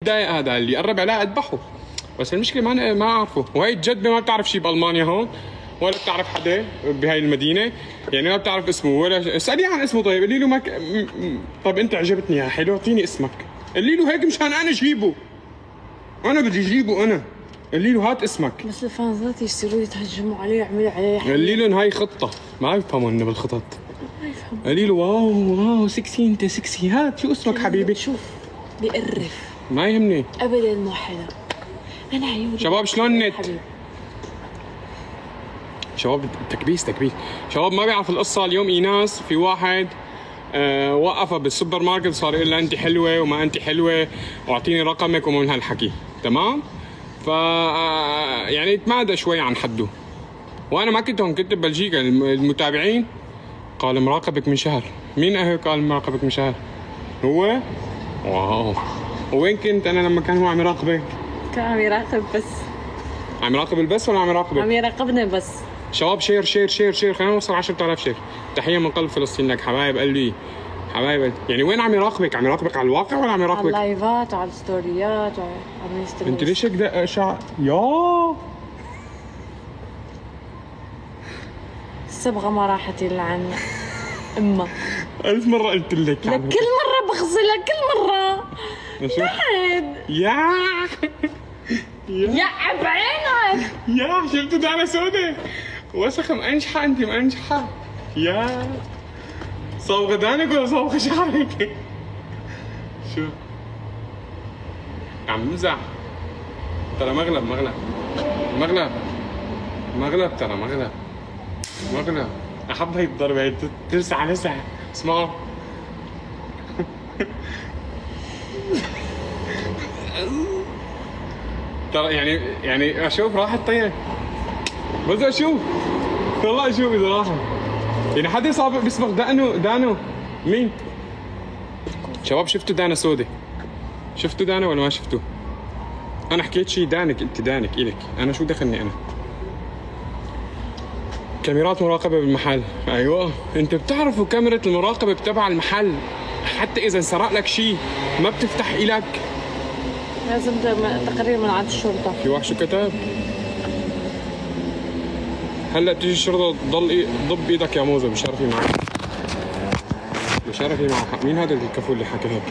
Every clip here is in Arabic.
دايق هذا اللي قرب عليها اذبحه. بس المشكله ما اعرفه، وهي الجدبه ما بتعرف شيء بالمانيا هون، ولا بتعرف حدا بهاي المدينه، يعني ما بتعرف اسمه ولا اسالي عن اسمه. طيب قولي له طيب انت عجبتني يا حلو اعطيني اسمك، قولي له هيك مشان انا اجيبه، انا بدي اجيبه انا، قولي له هات اسمك. بس الفانزات يصيروا يتهجموا عليه يعملوا عليه قولي له هاي خطه، ما يفهموا انه بالخطط. ما يفهم. قولي له واو سكسي، انت سكسي، هات شو اسمك حبيبي؟ شوف بيقرف. ما يهمني ابدا مو حدا. انا عيوني شباب شلون النت؟ حبيبي. شباب تكبيس شباب ما بيعرف القصه. اليوم ايناس في واحد وقفها بالسوبر ماركت صار يقول لها انت حلوه وما انت حلوه واعطيني رقمك ومن هالحكي، تمام؟ ف يعني تمادى شوي عن حده، وانا ما كنت هون، كنت ببلجيكا. المتابعين قال مراقبك من شهر. مين قال مراقبك من شهر؟ هو؟ واو. وين كنت انا لما كان هو عم يراقبك؟ كان عم يراقب بس. عم يراقب البث ولا عم يراقبك؟ عم يراقبنا بس. شباب شير شير شير شير، خلينا نوصل 10,000 شير. تحيه من قلب فلسطين لك حبايب قلبي، حبايب. يعني وين عم يراقبك؟ عم يراقبك على الواقع ولا عم يراقبك على اللايفات وعلى الستوريات وعلى الانستغرام؟ انت ليش هيك دق شعر يا الصبغه ما راحت الا عن امها. 1000 مره قلت لك لكل مره بغسلها، كل مره. شو يا يا بعينك يا شفتوا دعنا سودة وسخ مأنجحة، انت مأنجحة يا صوغ دانك ولا صوغ شعرك؟ شو عم نمزح ترى، مغلب ترى، مغلب. احب هي الضربة، هي تلسع لسع. اسمعوا ترى يعني اشوف راحت طيب، بس اشوف والله اشوف اذا راحت. يعني حدا صابق بيصبغ دانو مين؟ شباب شفتوا دانا سودة؟ شفتوا دانا ولا ما شفتوا؟ انا حكيت شيء دانك، انت دانك الك، انا شو دخلني انا؟ كاميرات مراقبة بالمحل، ايوه انت بتعرفوا كاميرا المراقبة تبع المحل حتى اذا انسرق لك شيء ما بتفتح الك، لازم تقرير من عند الشرطه. في واحد شو كتب؟ هلا تيجي الشرطة تضل ضب ايدك يا موزة بشرفي معك، بشرفي معك. مين هذا الكفول اللي حكى هيك؟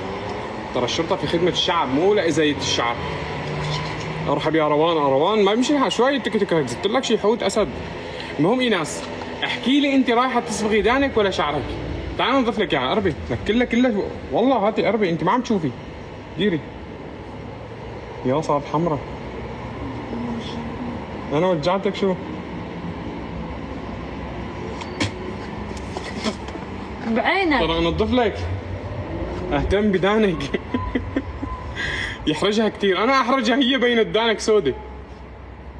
ترى الشرطة في خدمة الشعب مو لإذاية الشعب. ارحب يا روان ما بيمشي الحال شوي، تك زدت لك شي حوت اسد. المهم ايناس احكي لي انت رايحة تصبغي دانك ولا شعرك؟ تعال نضيف لك اياها قربي، لك كلها والله هاتي قربي، انت ما عم تشوفي ديري. يا صارت حمرا. انا وجعتك شو؟ بعينك ترى انظف لك، اهتم بدانك. يحرجها كثير، انا احرجها هي بين دانك سودة.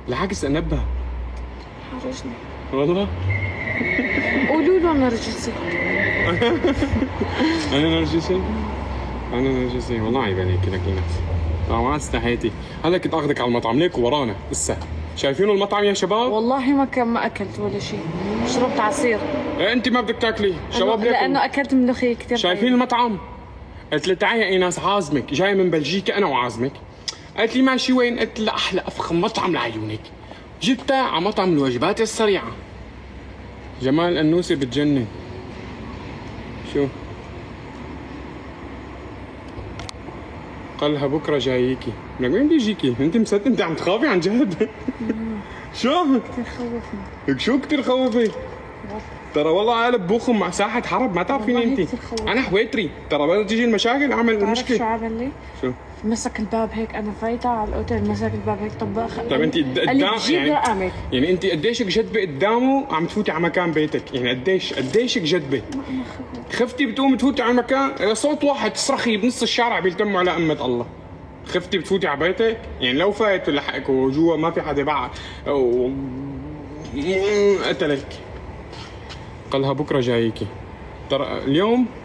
بالعكس انبه حرجني والله. قولوا له نرجسي. انا نرجسي والله عيب عليك لك ايناس. ما استحيتي، هلا كنت اخذك على المطعم ليك ورانا لسه. شايفينه المطعم يا شباب؟ والله ما اكلت ولا شيء، شربت عصير. انت ما بدك تاكلي شباب لانه اكلت ملوخيه كثير. شايفين المطعم؟ قلت لها تعي يا ايناس عازمك، جاي من بلجيكا انا وعازمك. قالت لي ماشي وين؟ قلت لها احلى افخم مطعم لعيونك. جبتها على مطعم الوجبات السريعه. جمال النوسي بتجنن. شو؟ قال لها بكره جاييكي. لك وين بيجيكي؟ انت مصدق؟ انت عم تخافي عن جد؟ شو؟ كثير خوفني. شو كثير خوفي؟ ترى والله قالب بوخم مع ساحة حرب، ما تعرفيني انت. انا حويتري، ترى بدها تيجي المشاكل اعمل مشكلة. شو عمل لي؟ شو؟ مسك الباب هيك، انا فايته على الاوتيل مسك الباب هيك طبق. طيب انت قدام يعني انت قديشك جدبه قدامه عم تفوتي على مكان بيتك؟ يعني قديشك جدبه؟ خفتي بتقومي تفوتي على مكان صوت واحد تصرخي بنص الشارع بيلتموا على أمة الله. خفتي بتفوتي على بيتك؟ يعني لو فات ولحقك وجوا ما في حدا بعد قتلك. قال لها بكره جاييكي. ترى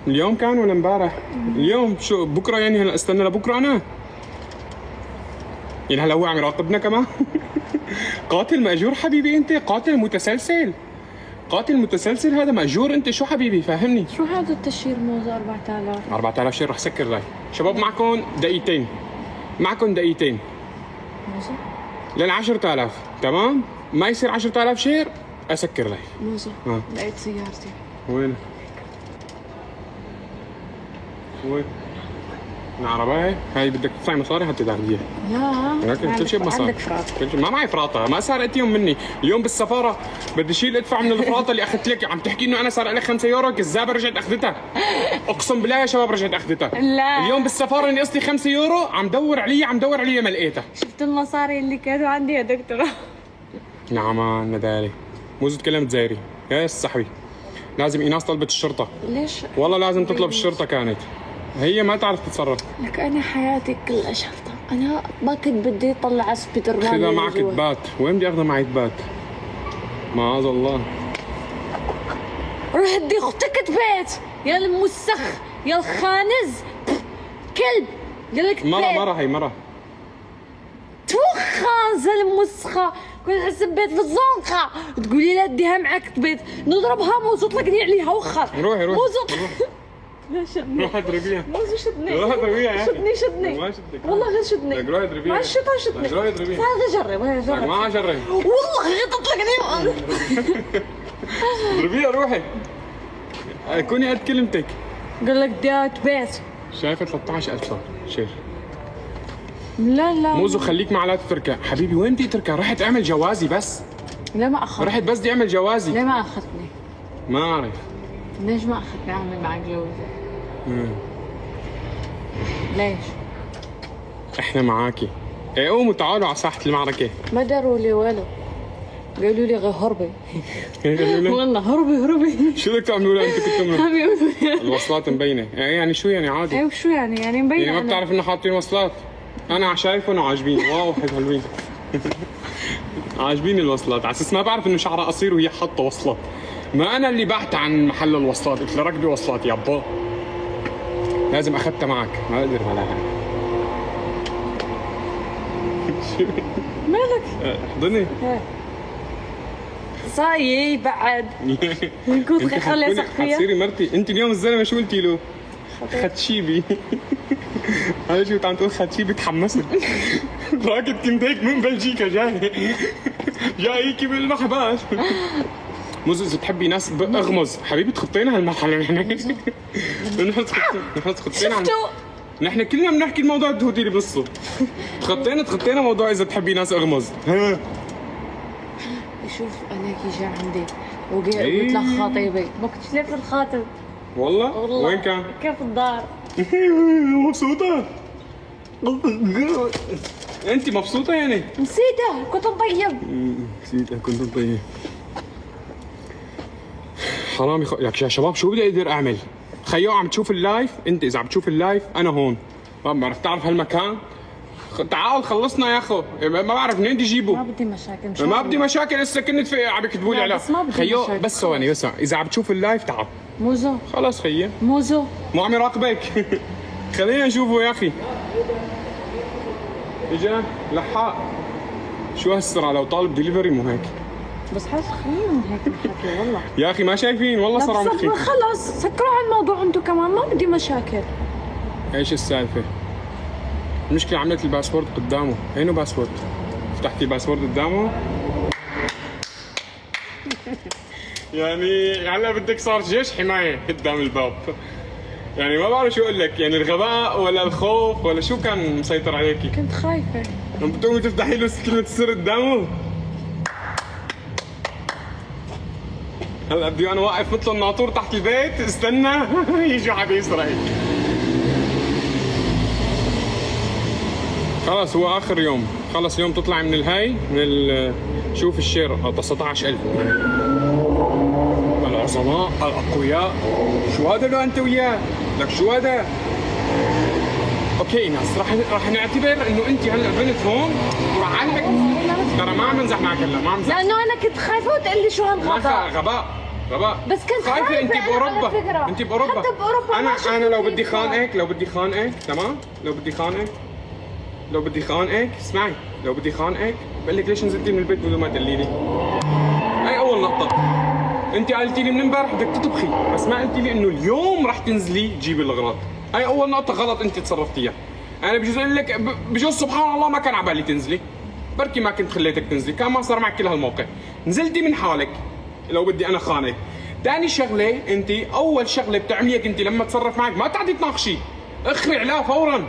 اليوم كان ولا امبارح؟ اليوم. شو بكره يعني؟ هلا استنى لبكره انا؟ يعني هلا هو عم يراقبنا كمان؟ قاتل مأجور حبيبي انت، قاتل متسلسل هذا مأجور انت. شو حبيبي فهمني؟ شو هذا التشير موزة 4000 4000 شير رح سكر لايف. شباب معكم دقيقتين معكم دقيقتين موزة لل 10000 تمام؟ ما يصير 10000 شير اسكر لايف. موزة لقيت سيارتي. وين؟ وين؟ العربية هاي بدك تدفعي مصاري حتى تاخذيها. لا لكن كل شيء بمصاري. عندك فراغ. كل شيء ما معي فراطة، ما سرقتيهم مني، اليوم بالسفارة بدي شيل ادفع من الفراطة اللي اخذت لك، عم تحكي انه انا سارق لك 5 يورو، كذابة رجعت اخذتها. اقسم بالله يا شباب رجعت اخذتها. لا. اليوم بالسفارة اني قصدي 5 يورو، عم دور عليها ما لقيتها. شفت المصاري اللي كانوا عندي يا دكتورة. نعم ندالي. موزة كلمة زايري، يا صاحبي. لازم ايناس طلبت الشرطة. ليش؟ والله لازم تطلب الشرطة كانت. هي ما تعرف تتصرف. لك انا حياتي كلها شرطة، انا ما كنت بدي اطلع سبيدر مان. خذها اللي معك جوا. تبات، وين بدي اخذها معي تبات؟ معاذ الله. روح ادي اختك تبيت يا الموسخ يا الخانز كلب يا لك مرة هي مرة. توخى زلمة مسخة، كنت احس ببيت في الزنقة تقولي لا اديها معك تبيت نضربها موز اطلقني عليها وخر. روحي موز لا شدني. روح اضربيها. موز شدني. روح اضربيها يا أخي. شدني ما شدك. والله غير شدني. لك روح اضربيها. مع الشيطان شدني. لك روح اضربيها. هذا جرب هذا لك جرب. ما اجرب. والله غير تطلقني. اضربيها روحي. كوني قد كلمتك. قال لك ديات بيت. شايفة 13000 صار شير. لا موزو خليك مع لا تتركها، حبيبي وين بدي اتركها؟ رحت اعمل جوازي بس. لا ما اخذ. رحت بس بدي اعمل جوازي. ليه ما اخذتني؟ ما اعرف. ليش ما اخذتني اعمل معك جوازة؟ ليش؟ احنا معاكي. ايه قوموا تعالوا على ساحة المعركة. ما داروا لي ولو قالوا لي غير هربي. قالوا لي والله هربي. شو بدك تعملوا لها انتوا كنتوا عم يقولوا لي. الوصلات مبينة، يعني شو يعني عادي؟ ايوه شو يعني مبين. يعني ما أنا. بتعرف انه حاطين وصلات؟ انا شايفهم وعاجبين، واو حلوين. عاجبين الوصلات، على اساس ما بعرف انه شعرها قصير وهي حاطه وصلات. ما انا اللي بحث عن محل الوصلات، قلت له ركبي وصلات يابا. لازم اخذتها معك، ما بقدر بلاها. مالك؟ احضني. صايي بعد. كنت خلي اسق فيها. حتصيري مرتي، انت اليوم الزلمه شو قلتي له؟ خدشيبي. هذا شو عم تقول خدشيبي تحمست. راكد كنت هيك من بلجيكا جاي هيك بالمحباش. موز اذا بتحبي ناس اغمز حبيبي تخطينا هالمرحله نحن. نحن تخطينا نحن كلنا بنحكي الموضوع الدهوتي اللي بنصه. تخطينا موضوع اذا بتحبي ناس اغمز. شوف انا كي جا عندي وقلت لك خطيبي ما كنتش لابس الخاتم. والله وين كان؟ كيف الدار. مبسوطة؟ انت مبسوطة يعني؟ نسيته كنت مطيب. نسيتها كنت طيب. حرام لك يا شباب شو بدي اقدر اعمل؟ خيو عم تشوف اللايف، انت اذا عم تشوف اللايف انا هون. ما بعرف تعرف هالمكان؟ تعال خلصنا يا اخو، ما بعرف منين بدي اجيبه. ما بدي مشاكل. ما بدي مشاكل، هسه كنت في عم يكتبوا لي على خيو بس ثواني بس اذا عم تشوف اللايف تعال. موزو خلاص خيي موزو مو عم يراقبك. خلينا نشوفه يا اخي. اجا لحاق. شو هالسرعة لو طالب دليفري مو هيك. بس حاج خلينا من هيك الحكي والله. يا اخي ما شايفين والله صار عم يحكي. خلص سكروا على الموضوع انتم كمان، ما بدي مشاكل. ايش السالفة؟ المشكلة عملت الباسورد قدامه، هينو باسورد؟ فتحتي الباسورد قدامه؟ يعني هلا بدك صار جيش حماية قدام الباب. يعني ما بعرف شو اقول لك، يعني الغباء ولا الخوف ولا شو كان مسيطر عليكي؟ كنت خايفة. عم بتقومي تفتحي له كلمة السر قدامه؟ هلا بدي انا واقف مثل الناطور تحت البيت استنى يجي حدا يسرق. خلص هو اخر يوم، خلص اليوم تطلعي من الهاي من شوف الشير 19000. العظماء الاقوياء. شو هذا لو انت وياه؟ لك شو هذا؟ اوكي ايناس راح نعتبر انه انت هلا بنت هون وراح اعلمك. ترى ما عم نمزح معك هلا، ما عم نمزح. لانه انا كنت خايفة وتقول لي شو هالغباء. غباء بس كنت خايفة. انت أنا باوروبا، على فكرة. انت باوروبا. حتى باوروبا انا لو بدي خانقك تمام؟ لو بدي خانقك اسمعي، لو بدي خانقك بقول لك ليش نزلتي من البيت بدون ما تقولي لي؟ هاي اول نقطة. انت قالتي لي من امبارح بدك تطبخي، بس ما قلتي لي انه اليوم رح تنزلي تجيبي الاغراض. هاي اول نقطة غلط انت تصرفتيها. انا بجوز اقول لك بجوز سبحان الله ما كان على بالي تنزلي، بركي ما كنت خليتك تنزلي، كان ما صار معك كل هالموقف، نزلتي من حالك لو بدي انا خانك. ثاني شغله، انت اول شغله بتعمليها انت لما تصرف معك ما تعدي تناقشي، اخري علاه فورا،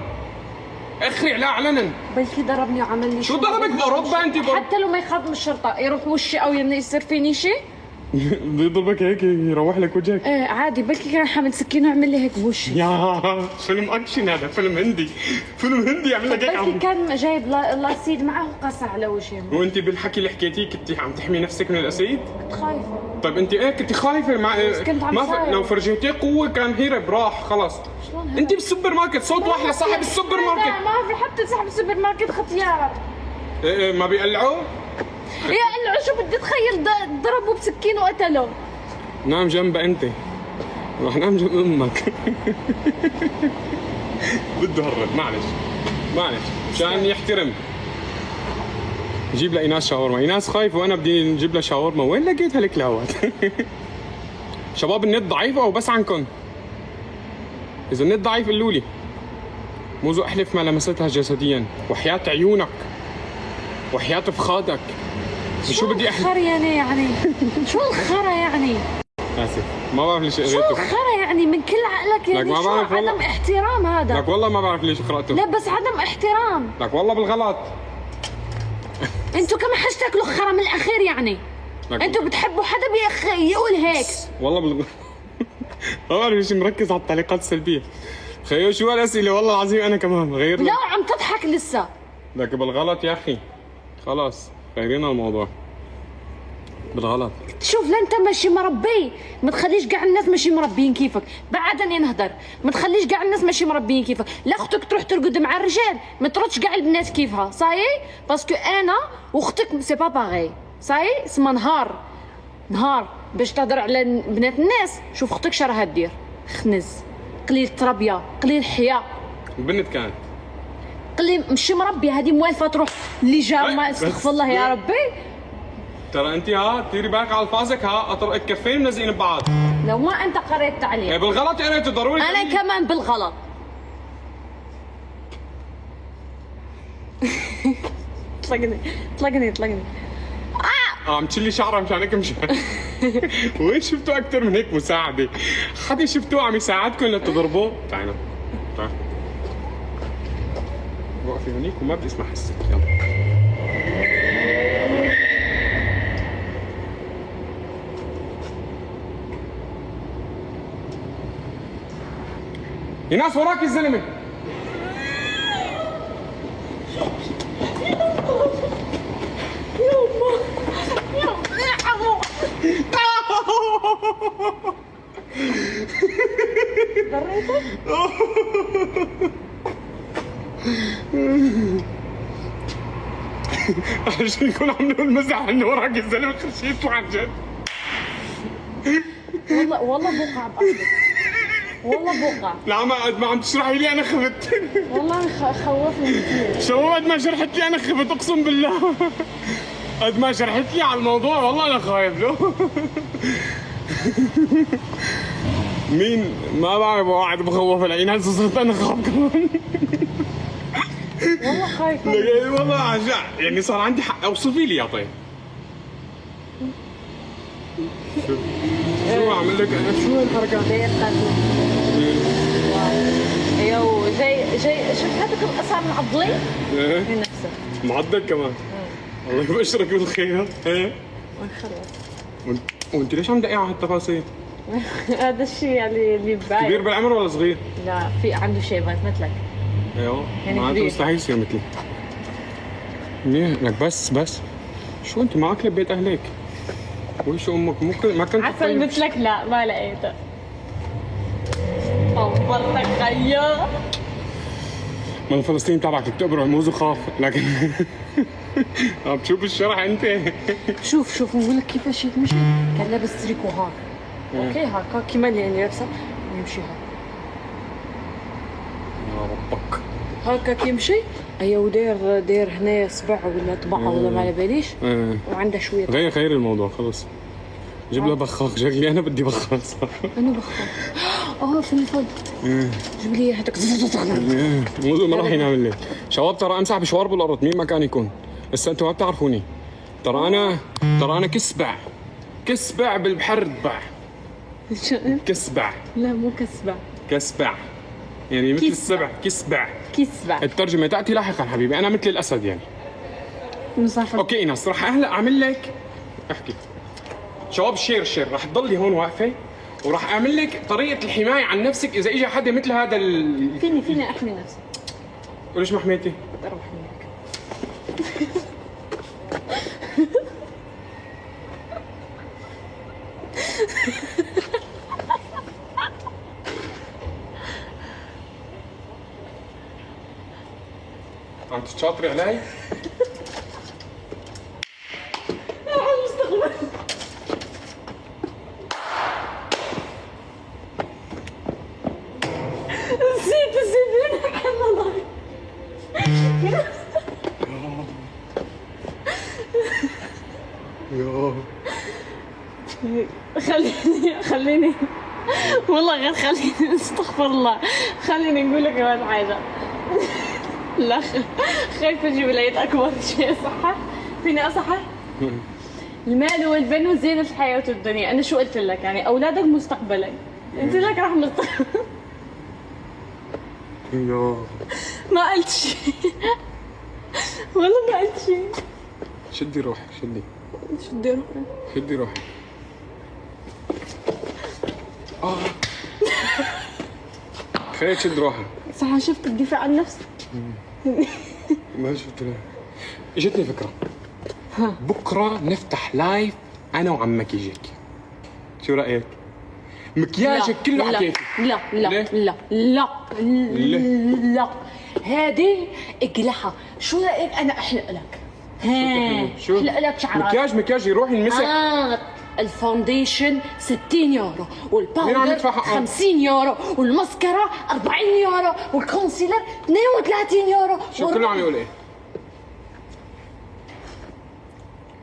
اخري علاه علنا. بلكي ضربني وعمل لي شو ضربك باوروبا انت؟ حتى لو ما يخاف من الشرطه يروح وشي او يصير فيني شيء. بده يضربك هيك يروح لك وجهك؟ ايه عادي، بلكي كان حامل سكينه وعمل لي هيك بوشي. يا فيلم اكشن هذا، فيلم هندي، فيلم هندي يعمل لك هيك. بلكي كان جايب لاسيد معه وقص على وجهي. وانت بالحكي اللي حكيتيه كنتي عم تحمي نفسك من الاسيد؟ كنت خايفه. طيب انت ايه كنت خايفه مع كنت عم لو فرجيتيه قوه كان هرب راح خلص. شلون هرب؟ انت بالسوبر ماركت صوت واحد لصاحب السوبر ماركت. ما في حتى صاحب السوبر ماركت ختيار. إيه ما بيقلعوه؟ يا قلعوا، شو بدي اتخيل ضربوا بسكين وقتله. نام جنبها انت، رح نام جنب امك. بده هرب، معلش مشان يحترم. جيب لإيناس شاورما، إيناس خايف وانا بدي نجيب لها شاورما، وين لقيت هالكلاوات؟ شباب النت ضعيف او بس عنكم؟ اذا النت ضعيف قولوا لي. موزو احلف ما لمستها جسديا، وحياة عيونك وحياة فخادك. شو بدي احلف؟ الخرا يعني شو الخرا يعني؟ اسف ما بعرف ليش شو قريته. الخرا يعني من كل عقلك يعني؟ لك ما شو بعرف والله. عدم احترام هذا. لك والله ما بعرف ليش قرأته. لا بس عدم احترام. لك والله بالغلط. انتوا كمان حاجتاكلوا خرا من الاخير يعني. لك انتوا بتحبوا حدا يقول هيك. والله ما بعرف ليش مركز على التعليقات السلبية. خيو شو هالأسئلة والله العظيم أنا كمان غير لا عم تضحك لسه. لك بالغلط يا أخي، خلاص غيرنا الموضوع. بالغلط. شوف لا انت ماشي مربي، ما تخليش كاع الناس ماشي مربيين كيفك، بعد اني نهدر، ما تخليش كاع الناس ماشي مربيين كيفك، لا اختك تروح ترقد مع الرجال، ما تردش كاع البنات كيفها، صاي؟ باسكو انا واختك سي با باغي، صاي؟ اسمها نهار باش تهضر على بنات الناس، شوف اختك شو راها دير، خنز، قليل تربيه، قليل حياه. البنت كانت قليل مشي مربيه، هذه موالفه تروح اللي جا ما بس- استغفر الله يا ربي. ترى أنت ديري بالك على الفازك، أطرق كفين ملزقين ببعض. لو ما انت قريت تعليق إيه بالغلط قريته ضروري. انا كمان بالغلط. طلقني عم تشيلي شعرها مشان هيك مشان. وين شفتوا أكثر من هيك مساعدة؟ حدا شفتوه عم يساعدكم لتضربوه؟ تعالوا تعال وقفي هونيك وما بدي اسمع حسك. يلا يا ناس وراك الزلمه. عشان يكون عم نقول مزح انه وراك الزلمه خرج يطلع عن جد. والله بوقع بقلبي، والله بوقع، لا ما عم تشرحي لي انا خفت. والله خوفني كثير. شباب قد ما شرحت لي انا خفت اقسم بالله. قد ما شرحت لي على الموضوع والله انا خايف له. مين ما بعرف قاعد بخوف العين، هسه صرت انا خاف كمان. والله خايفة. والله عجع يعني صار عندي حق. اوصفي لي يا طيب. شو اعمل لك انا؟ شو هالحركات؟ زي القانون. ايوه زي شوف هذاك القصر معضلي ايه من نفسه. معدل كمان. الله يبشرك بالخير. ايه خلاص. وانت ليش عم دقي على هالتفاصيل؟ هذا الشيء يعني اللي كبير باين. بالعمر ولا صغير؟ لا في عنده شيبات مثلك. ايوه يعني معناته كبير. مستحيل يصير مثلي. منيح لك بس شو انت ما اكله ببيت اهلك؟ وش امك ممكن ما كنت عسل مثلك لا ما لقيته. طورتك خيا. ما الفلسطيني تبعك بتقبر موز وخاف لكن عم تشوف الشرح انت. شوف نقول لك كيفاش يتمشي، كان لابس تريكو هاك. اوكي هاكا كيما اللي يعني لابسه يمشي هاك. يا ربك هاكا كيمشي ايوه، وداير هنا صبع ولا طبعه ولا ما على باليش، وعنده شويه. غير الموضوع خلص. جيب له بخاخ، شكلي انا بدي بخاخ صح. انا بخاف. فيلم فل. جيب لي هداك. موضوع ما راح ينعمل لي شباب. ترى امسح بشوار بالارض مين ما كان يكون. بس انتم ما بتعرفوني. ترى انا كسبع بالبحر ذبح. كسبع. لا مو كسبع. كسبع يعني مثل السبع. كسبع. الترجمة تأتي لاحقا حبيبي. أنا مثل الأسد يعني. مصافحة. أوكي إيناس راح هلا أعمل لك أحكي شباب شير راح تضلي هون واقفة وراح أعمل لك طريقة الحماية عن نفسك إذا إجا حدا مثل هذا فيني أحمي نفسي. وليش ما حميتي؟ أروح منك. عم تتشاطري علي؟ نسيت منك الله. خليني والله غير خليني استغفر الله. خليني نقول لك كمان حاجه. لا خايفه اجيب العيد اكبر شيء. صح فيني اصحح. المال والبنون زينة الحياة الدنيا. أنا شو قلت لك يعني أولادك مستقبلك. قلت لك راح مستقبل. ما قلت شيء. والله ما قلت شيء. شدي روحك شدي روحك. خليني تشد روحك. صح شفت الدفاع عن نفسي. ما شفت لها. اجتني فكرة. بكرة نفتح لايف أنا وعمك يجيك. شو رأيك؟ مكياجك كله حكيتي. لا هذه اقلعها. شو رأيك أنا أحلق لك؟ شو؟ أحلق لك شعرك. مكياج يروح ينمسح. الفاونديشن 60 يورو والباودر 50 يورو والمسكرة 40 يورو والكونسيلر 32 يورو. شو كله عم يقول ايه؟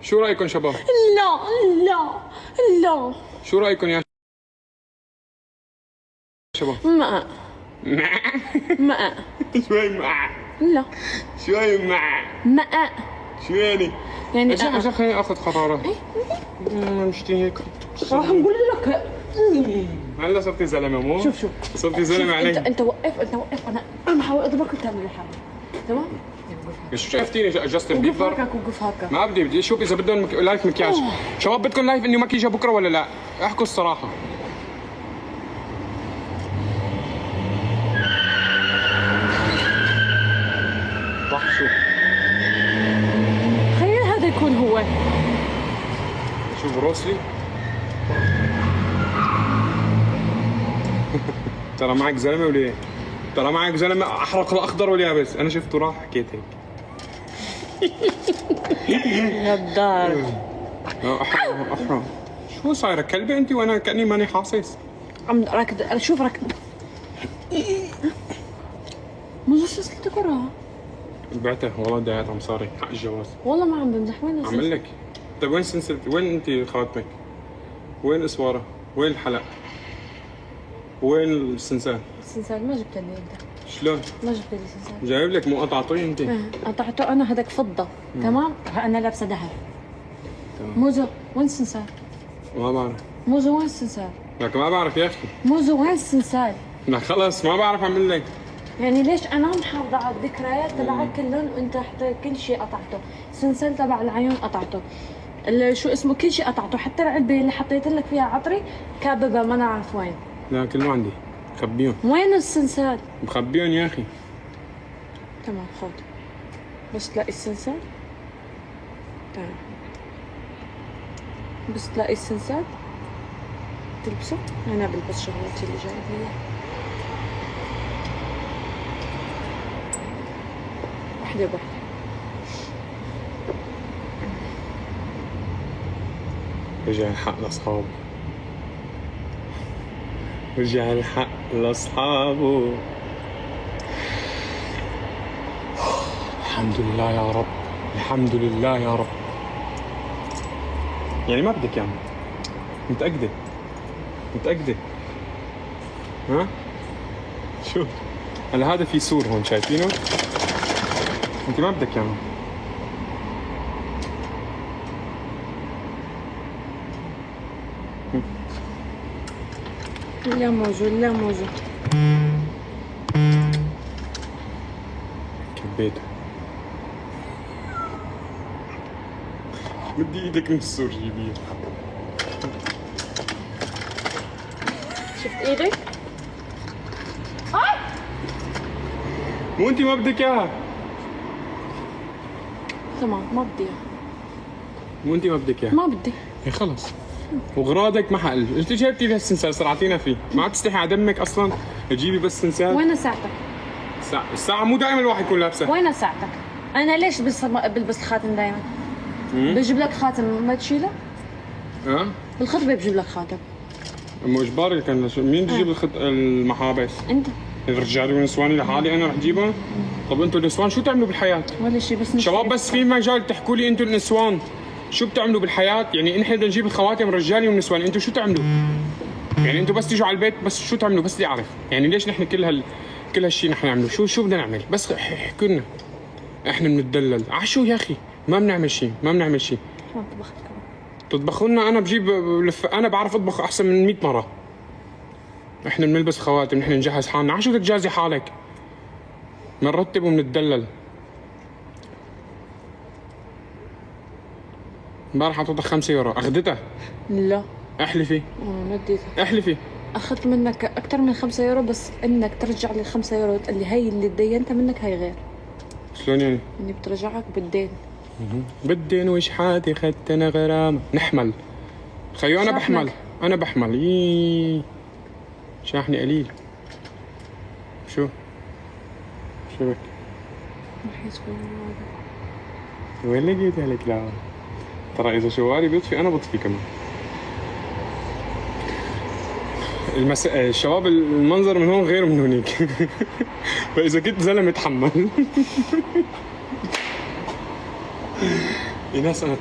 شو رأيكم شباب؟ لا شو رأيكم يا شباب؟ ما شوي مع لا شوي مع ما شو يعني عشان خليني اخذ قرارات. مشتي هيك راح نقول لك هلا صرتي زلمه مو؟ شوف صرتي زلمه علي. انت وقف انا بحاول اضربك وتعمل الحرب تمام. شو شايفتيني جاستن بيبر؟ وقف هكا ما بدي اشوف اذا بدهم لايف مكياج. شباب بدكم لايف انه مكياج بكره ولا لا؟ احكوا الصراحه. صح شو؟ تخيل هذا يكون هو. شو بروسلي؟ ترى معك زلمه ولا ايه؟ ترى معك زلمه احرق الاخضر واليابس. انا شفته راح حكيت هيك. غدار. احرق شو صايره كلبه انت وانا كاني ماني حاسس. عم راكد شوف راكد. مو شو وراها. بعتها والله دايت عم صاري حق الجواز. والله ما عم بمزح. وين عمل لك. طيب وين سلسلتي؟ وين انت خواتمك؟ وين الاسواره؟ وين الحلق؟ وين السنسال؟ السنسال ما جبت لي انت. شلون؟ ما جبت لي سنسال. جايب لك مو قطعتيه انت. قطعته انا. هذاك فضه تمام. انا لابسه ذهب. موزو وين السنسال؟ ما بعرف. موزو وين السنسال؟ لك ما بعرف يا اخي. موزو وين السنسال؟ لا خلص ما بعرف اعمل لك. يعني ليش انا محافظه على الذكريات تبعك كلهم وانت حتى كل شيء قطعته. السنسال تبع العيون قطعته. شو اسمه كل شيء قطعته. حتى العلبه اللي حطيت لك فيها عطري كاببه ما نعرف وين. لا كله عندي. خبيهم. وين السنسال؟ مخبيهم يا اخي. تمام خذ. بس تلاقي السنسال. تمام. بس تلاقي السنسال تلبسه. انا بلبس شغلتي اللي جايب لي واحدة بواحدة. رجع الحق لاصحابه. رجع الحق لاصحابه. الحمد لله يا رب. الحمد لله يا رب. يعني ما بدك يعني. متأكدة ها شو هلا هذا في سور هون شايفينه؟ انت ما بدك اياه. لا موجود لا موجود. كبيته. بدي ايدك من السور جيبيه. شفت ايدك؟ مو انت ما بدك اياها. تمام ما بدي اياها. مو انت ما بدك اياها. ما بدي. إيه خلص. وغراضك ما حقل، انت جايبتي لي السنسال صرعتينا فيه، ما عاد تستحي على دمك اصلا تجيبي بس سنسال. وين ساعتك؟ الساعة مو دائما الواحد يكون لابسه. وين ساعتك؟ انا ليش بلبس الخاتم دائما؟ بجيب لك خاتم ما تشيله؟ ها؟ بالخطبه بجيب لك خاتم. مو اجباري كان مين بده يجيب المحابس؟ انت. الرجال والنسواني لحالي انا رح جيبها؟ طب انتوا النسوان شو تعملوا بالحياة؟ ولا شيء بس شباب بس في مجال تحكوا لي انتوا النسوان شو بتعملوا بالحياة؟ يعني نحن بدنا نجيب الخواتم الرجالي والنسواني، انتوا شو تعملوا؟ يعني انتوا بس تيجوا على البيت بس شو تعملوا؟ بس بدي اعرف، يعني ليش نحن كل هالشيء نحن نعمله؟ شو بدنا نعمل؟ بس احكوا لنا. احنا بنتدلل، شو يا اخي؟ ما بنعمل شيء، ما بنعمل شيء. ما طبخت كمان. تطبخوا لنا انا بجيب انا بعرف اطبخ احسن من 100 مرة. احنا بنلبس خواتم، نحن نجهز حالنا، شو بدك تجازي حالك؟ بنرتب وبنتدلل. امبارح اعطيتك 5 يورو، اخذتها؟ لا. احلفي. نديتها. احلفي. اخذت منك اكثر من 5 يورو بس انك ترجع لي 5 يورو تقول لي هي اللي تدينتها منك هي غير. شلون يعني؟ اني بترجعك بالدين. بالدين وشحاتي اخذت انا غرامة. نحمل. خيو انا بحمل. انا بحمل. شاحني قليل. شو بك؟ وين لقيتها لك؟ لا ترى اذا شواري بيطفي انا بطفي كمان. الشباب المنظر من هون غير من هونيك. فاذا كنت زلمه اتحمل. ايناس انا